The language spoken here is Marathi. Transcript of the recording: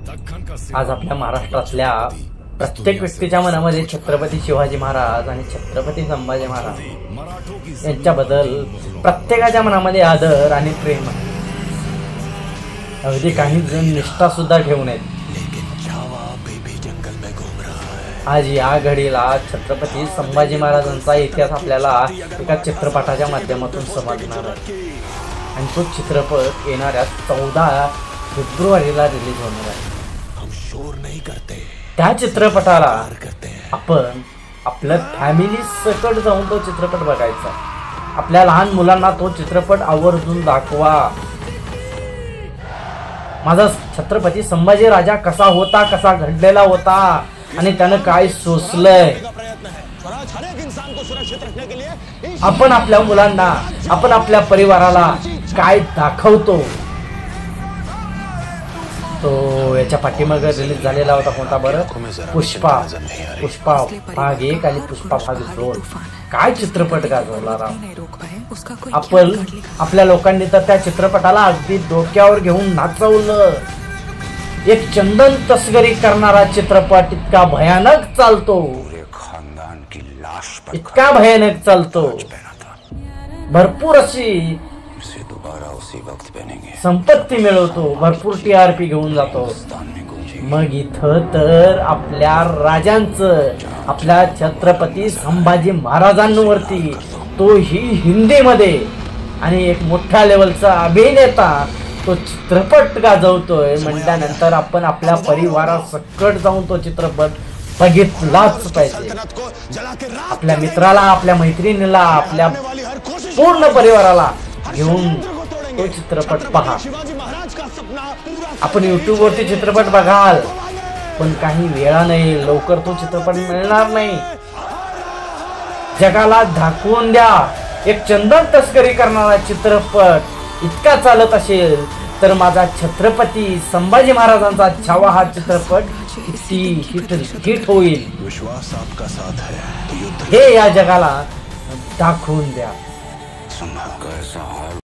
आज आपल्या महाराष्ट्रातल्या प्रत्येक व्यक्तीच्या मनामध्ये छत्रपती शिवाजी महाराज आणि छत्रपती संभाजी महाराज यांच्याबद्दल प्रत्येकाच्या मनामध्ये आदर आणि प्रेम आहे. अगदी काही जण निष्ठा सुद्धा ठेवून आहेत. आज या घडीला छत्रपती संभाजी महाराजांचा इतिहास आपल्याला एका चित्रपटाच्या माध्यमातून समजणार आहे. आणि तो चित्रपट येणाऱ्या 14 फेब्रुवारीला रिलीज होणार आहे. त्या चित्रपटाला आपण आपल्या फॅमिली सकट जाऊन तो चित्रपट बघायचा. आपल्या लहान मुलांना तो चित्रपट आवर्जून दाखवा. माझा छत्रपती संभाजी राजा कसा होता, कसा घडलेला होता आणि त्यानं काय सोसलंय, आपण आपल्या मुलांना, आपण आपल्या परिवाराला काय दाखवतो. तो याच्या पाठीमागे रिलीज झालेला होता कोणता बरं, पुष्पा भाग 1 आणि पुष्पा भाग 2. काय चित्रपट गाजवला राव. आपण आपल्या लोकांनी तर त्या चित्रपटाला अगदी डोक्यावर घेऊन नाचवलं. एक चंदन तस्करी करणारा चित्रपट इतका भयानक चालतो, इतका भयानक चालतो. भरपूर अशी संपत्ती मिळवतो, भरपूर TRP घेऊन जातो. मग इथं तर आपल्या राजांचं, आपल्या छत्रपती संभाजी महाराजांवरती, तोही हिंदीमध्ये, आणि एक मोठ्या लेवलचा अभिनेता तो चित्रपट गाजवतोय म्हटल्यानंतर आपण आपल्या परिवारासकट जाऊन तो चित्रपट बघितलाच पाहिजे. आपल्या मित्राला, आपल्या मैत्रिणीला, आपल्या पूर्ण परिवाराला घेऊन तो चित्रपट पहा. आपण YouTube वरती चित्रपट बघाल, पण काही वेळा नाही, लवकर तो चित्रपट मिळणार नाही. जगाला दाखवून द्या. एक चंदन तस्करी करणारा चित्रपट इतका चालत असेल तर माझा छत्रपती संभाजी महाराजांचा छावा हा चित्रपट किती हिट होईल हे या जगाला दाखवून द्या.